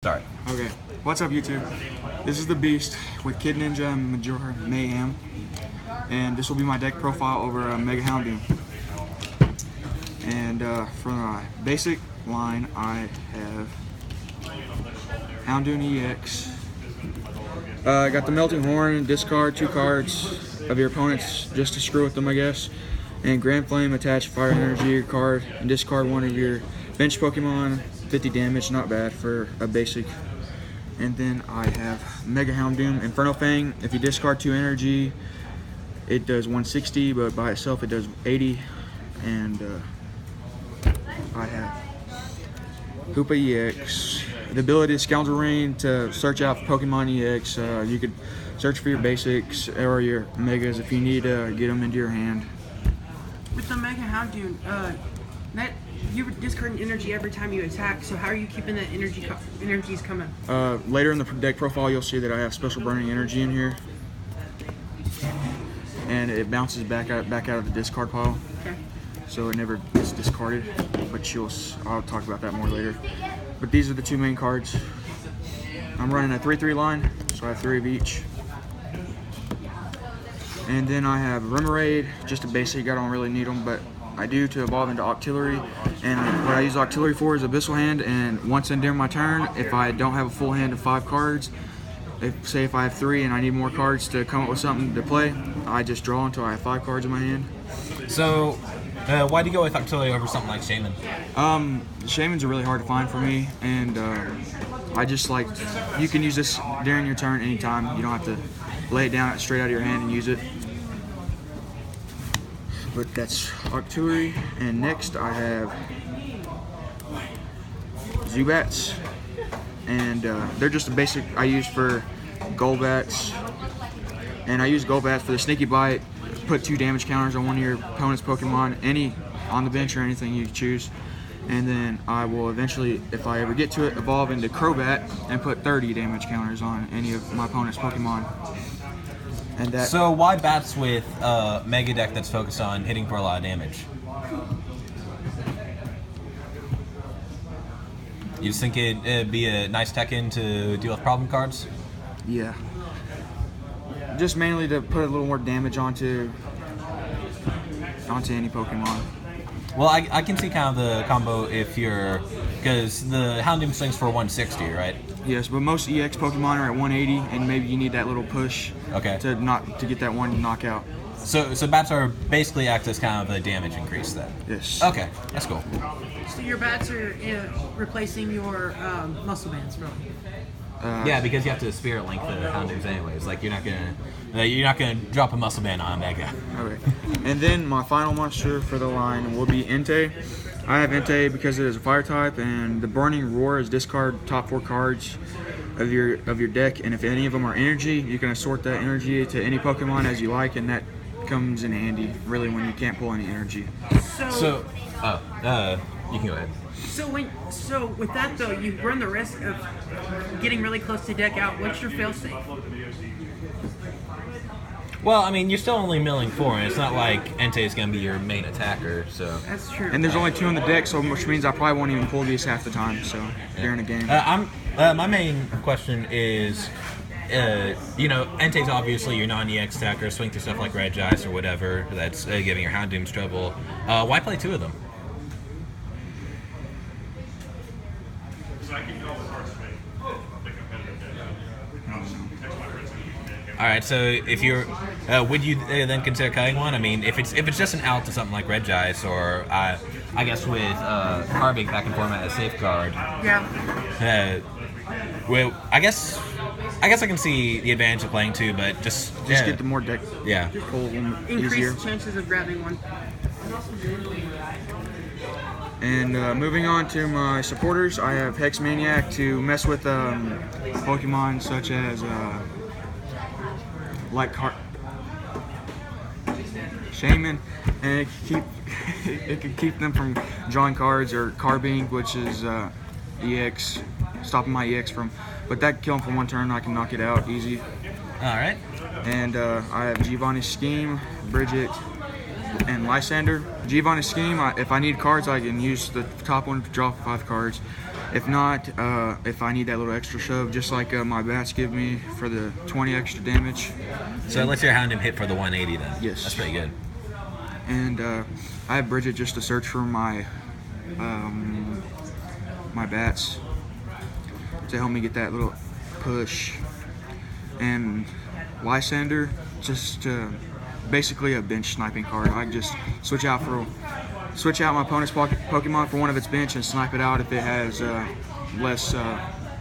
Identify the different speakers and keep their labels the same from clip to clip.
Speaker 1: Start.
Speaker 2: Okay, what's up YouTube? This is the Beast with Kid Ninja and Major Mayhem, and this will be my deck profile over Mega Houndoom. And for my basic line, I have Houndoom EX. I got the Melting Horn, discard 2 cards of your opponents just to screw with them, I guess. And Grand Flame, attach Fire Energy card and discard one of your bench Pokemon. 50 damage, not bad for a basic. And then I have Mega Houndoom Inferno Fang. If you discard 2 energy, it does 160, but by itself it does 80. And I have Hoopa EX. The ability is Scoundrel Rain to search out for Pokemon EX. You could search for your basics or your megas if you need to get them into your hand.
Speaker 3: With the Mega Houndoom, you're discarding energy every time you attack, so how are you keeping that energies coming?
Speaker 2: Later in the deck profile, you'll see that I have Special Burning Energy in here. And it bounces back out of the discard pile.
Speaker 3: Okay. So
Speaker 2: it never gets discarded, but I'll talk about that more later. But these are the 2 main cards. I'm running a 3-3 line, so I have 3 of each. And then I have Remoraid, just a basic. I don't really need them, but I do to evolve into Octillery. And what I use Octillery for is Abyssal Hand, and once during my turn, if I don't have a full hand of 5 cards, say if I have 3 and I need more cards to come up with something to play, I just draw until I have 5 cards in my hand.
Speaker 1: So, why do you go with Octillery over something like Shaman?
Speaker 2: Shamans are really hard to find for me, and I just like, you can use this during your turn anytime. You don't have to lay it down straight out of your hand and use it. But that's Octillery, and next I have Zubats, and they're just a basic I use for Golbats, and I use Golbats for the Sneaky Bite, put 2 damage counters on one of your opponent's Pokemon, any on the bench or anything you choose, and then I will eventually, if I ever get to it, evolve into Crobat and put 30 damage counters on any of my opponent's Pokemon. And
Speaker 1: so why bats with Mega deck that's focused on hitting for a lot of damage? You just think it'd be a nice tech in to deal with problem cards?
Speaker 2: Yeah. Just mainly to put a little more damage onto any Pokemon.
Speaker 1: Well, I can see kind of the combo if you're, because the Houndoom swings for 160, right?
Speaker 2: Yes, but most EX Pokemon are at 180, and maybe you need that little push to get that one knockout.
Speaker 1: So bats are basically act as kind of a damage increase then?
Speaker 2: Yes.
Speaker 1: Okay, that's cool.
Speaker 3: So your bats are replacing your muscle bands, really?
Speaker 1: Yeah, because you have to Spirit Link the Houndooms anyways. Like you're not gonna drop a muscle band on a Mega.
Speaker 2: Okay. And then my final monster for the line will be Entei. I have Entei because it is a fire type, and the Burning Roar is discard top 4 cards of your deck, and if any of them are energy, you can assort that energy to any Pokemon as you like, and that comes in handy really when you can't pull any energy.
Speaker 1: So you can go ahead.
Speaker 3: So with that though, you run the risk of getting really close to deck out. What's your failsafe?
Speaker 1: Well, I mean, you're still only milling 4, and it's not like Entei is going to be your main attacker, so...
Speaker 3: That's true.
Speaker 2: And there's only 2 in the deck, so which means I probably won't even pull these half the time, so during a game.
Speaker 1: My main question is, Entei's obviously your non-EX attacker, swing through stuff like Regice or whatever, that's giving your Houndooms trouble. Why play 2 of them? All right, so if you're, would you then consider cutting one? I mean, if it's just an out to something like Regice, or I guess with Carbig back in format as safeguard.
Speaker 3: Yeah.
Speaker 1: Well, I guess I can see the advantage of playing 2, but just
Speaker 2: get the more deck.
Speaker 1: Yeah.
Speaker 2: Pull them
Speaker 3: Increase
Speaker 2: easier.
Speaker 3: chances of grabbing one.
Speaker 2: And moving on to my supporters, I have Hex Maniac to mess with Pokemon such as Shaman, and it could keep them from drawing cards, or Carbink, which is EX, stopping my EX from, but that kill him for 1 turn. I can knock it out easy.
Speaker 1: All right.
Speaker 2: And I have Giovanni's Scheme, Bridget, and Lysander. Giovanni's Scheme, if I need cards, I can use the top one to draw 5 cards. If not, if I need that little extra shove, just like my bats give me for the 20 extra damage.
Speaker 1: So it lets your Houndoom hit for the 180 then?
Speaker 2: Yes.
Speaker 1: That's pretty good.
Speaker 2: And I have Bridget just to search for my my bats to help me get that little push. And Lysander, just basically a bench sniping card. I can just switch out my opponent's Pokemon for one of its bench and snipe it out if it has less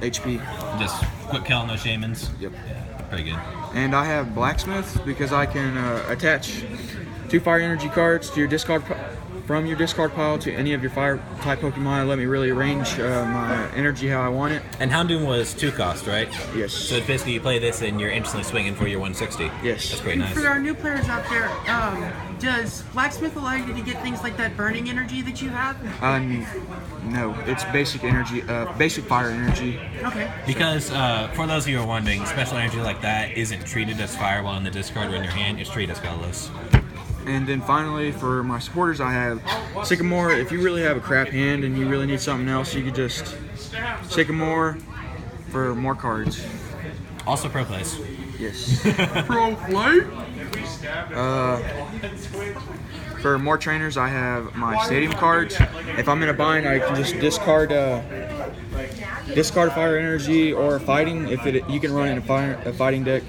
Speaker 2: HP.
Speaker 1: Just quick kill on those Shamans?
Speaker 2: Yep.
Speaker 1: Yeah, pretty good.
Speaker 2: And I have Blacksmith because I can attach 2 fire energy cards to your discard from your discard pile to any of your fire type Pokemon and let me really arrange my energy how I want it.
Speaker 1: And Houndoom was 2 cost, right?
Speaker 2: Yes.
Speaker 1: So basically you play this and you're instantly swinging for your 160.
Speaker 2: Yes.
Speaker 1: That's pretty
Speaker 3: And
Speaker 1: nice.
Speaker 3: for our new players out there, does Blacksmith allow you to get things like that burning energy that you have?
Speaker 2: No, it's basic energy, basic fire energy.
Speaker 3: Okay.
Speaker 1: Because for those of you who are wondering, special energy like that isn't treated as fire while in the discard or in your hand. It's treated as colorless.
Speaker 2: And then finally, for my supporters, I have Sycamore. If you really have a crap hand and you really need something else, you could just Sycamore for more cards.
Speaker 1: Also pro plays.
Speaker 2: Yes.
Speaker 3: Pro play?
Speaker 2: For more trainers, I have my stadium cards. If I'm in a bind, I can just discard fire energy or fighting. You can run in a fighting deck,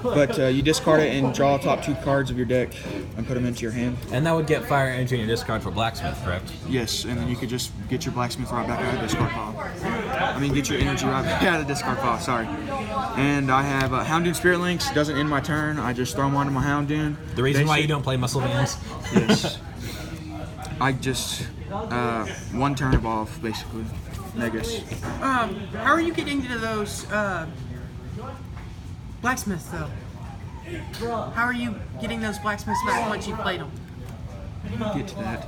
Speaker 2: but you discard it and draw top 2 cards of your deck and put them into your hand.
Speaker 1: And that would get fire energy in your discard for Blacksmith, correct?
Speaker 2: Yes, and then you could just get your Blacksmith right back out of the discard pile. I mean, get your energy right back out of the discard pile, sorry. And I have Houndoom Spirit Links. Doesn't end my turn. I just throw them onto my Houndoom.
Speaker 1: The reason why you don't play Muscle Bands?
Speaker 2: Yes. I just, 1 turn evolve, basically. Megas.
Speaker 3: How are you getting to those blacksmiths though? How are you getting those blacksmiths back once you played them?
Speaker 2: Get to that.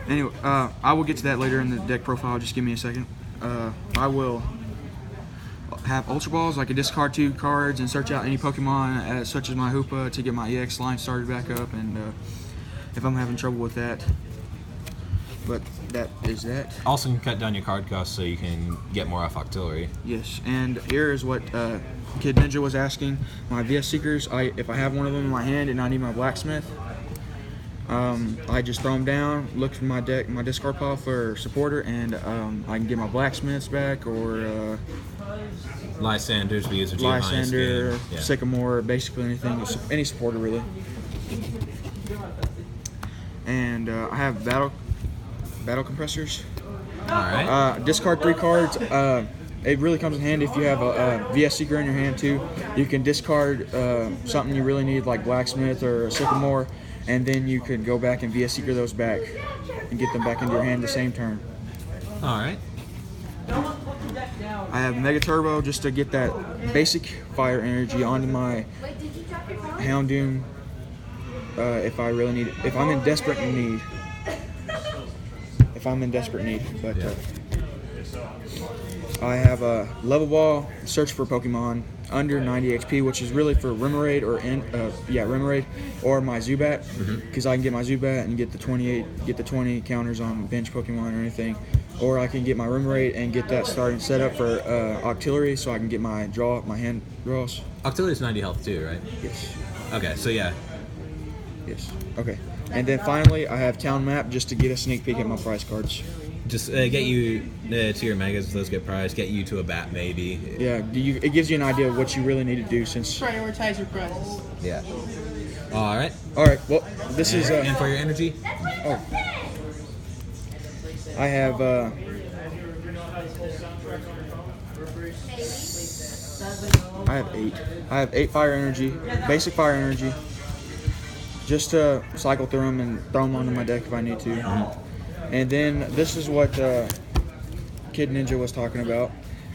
Speaker 2: Anyway, I will get to that later in the deck profile. Just give me a second. I will have Ultra Balls. I can discard 2 cards and search out any Pokemon, such as my Hoopa, to get my EX line started back up. And if I'm having trouble with that, but that is that.
Speaker 1: Also can cut down your card cost so you can get more off Octillery.
Speaker 2: Yes, and here is what Kid Ninja was asking. My VS Seekers, if I have one of them in my hand and I need my Blacksmith, I just throw them down, look for my deck, my discard pile for supporter, and I can get my Blacksmiths back or
Speaker 1: Lysander's views of
Speaker 2: Lysander, Sycamore, basically anything, any supporter really. And I have battle compressors.
Speaker 1: Alright.
Speaker 2: Discard 3 cards. It really comes in handy if you have a VS Seeker in your hand too. You can discard something you really need like Blacksmith or a Sycamore, and then you could go back and VS Seeker those back and get them back into your hand the same turn.
Speaker 1: Alright.
Speaker 2: I have Mega Turbo just to get that basic fire energy onto my Houndoom if I really need it. If I'm in desperate need. But I have a Level Ball, search for Pokemon under 90 HP, which is really for Remoraid Remoraid or my Zubat, because I can get my Zubat and get the 20 counters on bench Pokemon or anything, or I can get my Remoraid and get that starting set up for Octillery, so I can get my hand draws.
Speaker 1: Octillery's 90 health too, right?
Speaker 2: Yes.
Speaker 1: Okay, so yeah.
Speaker 2: Yes. Okay. And then finally, I have Town Map just to get a sneak peek at my prize cards.
Speaker 1: Just get you to your Megas, those get prized, get you to a bat maybe.
Speaker 2: Yeah, it gives you an idea of what you really need to do since...
Speaker 3: Prioritize your prizes.
Speaker 1: Yeah. Alright.
Speaker 2: Alright, well, this is...
Speaker 1: and for your energy?
Speaker 2: Oh. I have... I have 8. I have 8 fire energy, basic fire energy, just to cycle through them and throw them onto my deck if I need to. And then this is what Kid Ninja was talking about.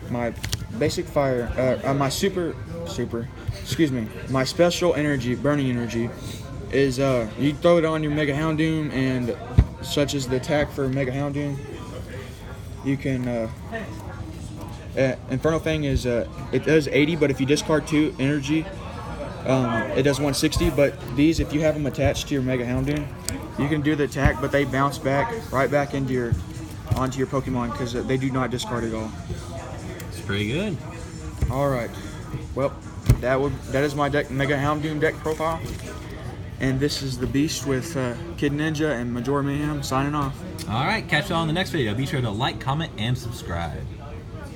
Speaker 2: My basic fire, my my special energy, burning energy, is you throw it on your Mega Houndoom, and such as the attack for Mega Houndoom, you can. Inferno Fang is it does 80, but if you discard 2 energy, it does 160. But these, if you have them attached to your Mega Houndoom, you can do the attack, but they bounce back right back into your onto your Pokemon because they do not discard at all.
Speaker 1: It's pretty good.
Speaker 2: All right. Well, that is my deck, Mega Houndoom deck profile. And this is the Beast with Kid Ninja and Majora Mayhem signing off.
Speaker 1: All right, catch you all in the next video. Be sure to like, comment, and subscribe.